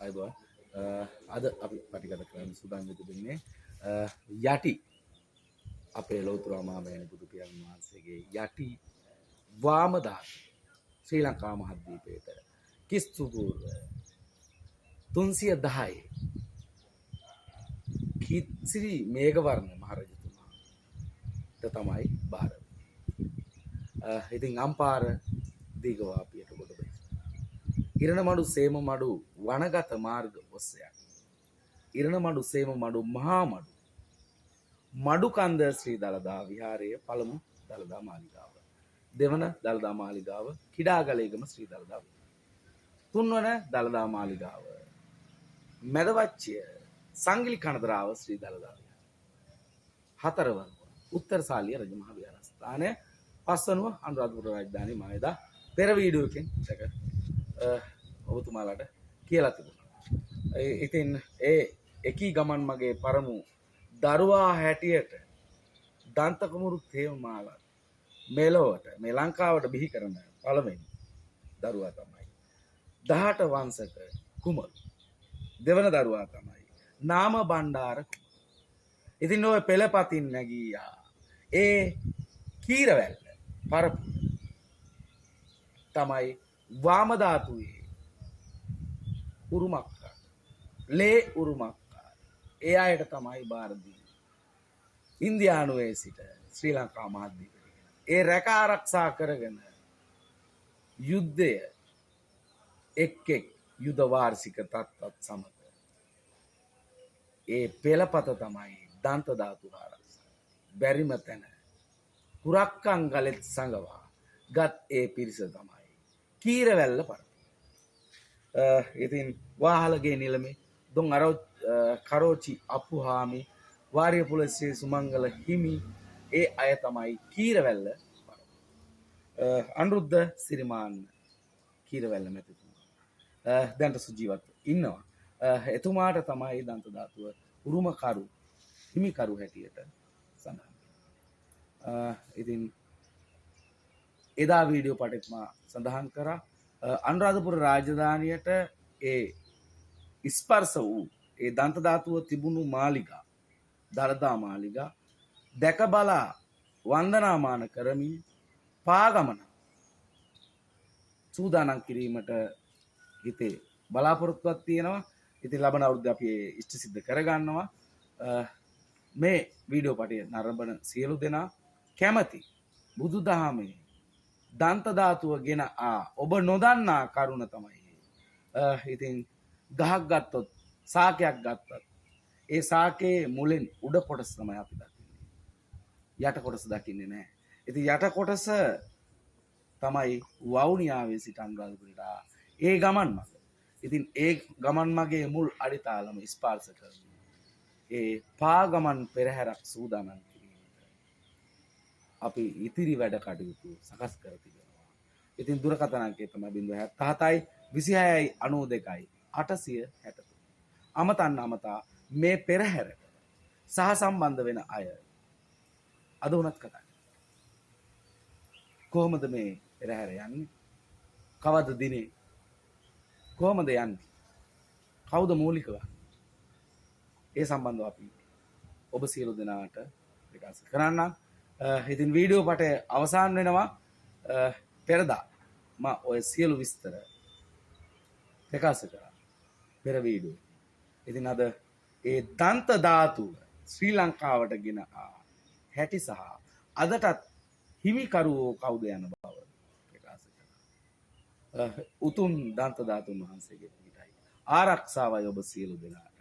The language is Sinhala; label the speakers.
Speaker 1: අයිබෝන් අද අපි පටිගත කරන්න සූදානම් වෙන්නේ යටි අපේ ලෞතර මහමෙනි බුදු පියාණන් වහන්සේගේ යටි වාම ධාතු ශ්‍රී ලංකා මහද්වීපයට කිස්තු පූර්ව 310 කිත්සිරි මේඝවර්ණ මහරජතුමාට තමයි බාර ඉතින් අම්පාර දීගවාපියට කොට බයි ඉරණමඩු සේමමඩු වනගත මාර්ග ඔස්සයක් ඉරණමඩු සේමමඩු මහා මඩු මඩුකන්ද ශ්‍රී දළදා විහාරයේ පළමු දළදා මාලිගාව දෙවන දළදා මාලිගාව කිඩාගලේගම ශ්‍රී දළදා තුන්වන දළදා මාලිගාව මැදවච්චිය සංගිලි කනදරාව ශ්‍රී දළදා හතරවන උත්තරසාලිය රජමහා විහාරස්ථානය පස්වනුව අනුරාධපුර රාජධානී මායදා පෙර වීඩියෝකින් දැක ඔබතුමාලට කියලා තිබුණා. ඉතින් ඒ එකී ගමන් මගේ පරමු දරුවා හැටියට දන්තකුමුරු තේවමාලා මෙලොවට මේ ලංකාවට බිහි කරන පළවෙනි දරුවා තමයි 18 වංශක කුමරු. දෙවන දරුවා තමයි නාම බණ්ඩාර කුමරු. ඉතින් ඔය පෙළපතින් නැගීයා ඒ කීරවැල්ල පරපුර තමයි වාම ධාතුවේ උරුමක් ලේ උරුමක් ඒ අයට තමයි බාර දුන්නේ. ඉන්දියානුවේ සිට ශ්‍රී ලංකා මහද්වීපයට ඒ රැක ආරක්ෂා කරගෙන යුද්ධය එක් යුද වාර්ෂික තත්ත්වත් සමග ඒ පෙළපත තමයි දන්ත ධාතු ආරක්ෂා. බැරිම තැන කුරක්කන් ගලෙත් සංගවා ගත් ඒ පිරිස තමයි කීරවැල්ල පරපුර. ඉතින් වාහලගේ නිලමේ දොන් කරෝචි අප්පුහාමි වාරියපුල ශ්‍රී සුමංගල හිමි ඒ අය තමයි කීරවැල්ල පරපුර. අනුරුද්ධ සිරිමාන්න කීරවැල්ල මැතිතුමා දැන්ට සුජීවත් ඉන්නවා. එතුමාට තමයි දන්ත ධාතුව උරුමකරු හිමිකරු හැටියට සඳහන්. ඉතින් එදා වීඩියෝ පටෙත් මා සඳහන් කරා අනුරාධපුර රාජධානියට ඒ ස්පර්ශ වූ ඒ දන්ත ධාතුව තිබුණු මාලිගා දළදා මාලිගා දැක බලා වන්දනාමාන කරමින් පාගමන සූදානම් කිරීමට හිතේ බලාපොරොත්තුවක් තියෙනවා. ඉතින් ලබන අවුරුද්ද අපි ඉෂ්ට සිද්ධ කරගන්නවා. මේ වීඩියෝ පටය නරඹන සියලු දෙනා කැමති බුදුදහමේ දන්ත ධාතුව ගෙන ඔබ නොදන්නා කරුණ තමයි. ඉතින් ගහක් ගත්තොත් සාකයක් ගත්තත් ඒ සාකයේ මුලින් උඩ කොටස තමයි අපි දකින්නේ. යට කොටස දකින්නේ නැහැ. ඉතින් යට කොටස තමයි වවුනියාවේ සිට අනුරාධපුරයට ඒ ගමන් මඟ. ඉතින් ඒ ගමන් මගේ මුල් අඩිතාලම ස්පර්ශ කරමින් ඒ පාගමන් පෙරහැරක් සූදානම් කිරීමට අපි ඉතිරි වැඩ කටයුතු සකස් කර තිබෙනවා. ඉතින් දුරකථන අංකය තමයි 077යි 26යි 92යි 863. අමතන්න අමතා මේ පෙරහැරට සහ සම්බන්ධ වෙන අය අද උනත් කතා කරමු. කොහොමද මේ පෙරහැර යන්නේ? කවද දිනේ? කොහොමද යන්නේ? කවුද මූලිකව? ඒ සම්බන්ධව අපි ඔබ සියලු දෙනාට ප්‍රකාශ කරන්නම්. ඉතින් වීඩියෝ පටය අවසන් වෙනවා. පෙරදා මම ඔය සියලු විස්තර ප්‍රකාශ කරා පෙර වීඩියෝ. ඉතින් අද ඒ දන්ත ධාතුව ශ්‍රී ලංකාවට ගෙන හැටි සහ අදටත් හිමිකරුවෝ කවුද යන බව ප්‍රකාශ කරා. උතුම් දන්ත ධාතුන් වහන්සේගේ පිටයි ආරක්ෂාවයි ඔබ සියලු දෙනා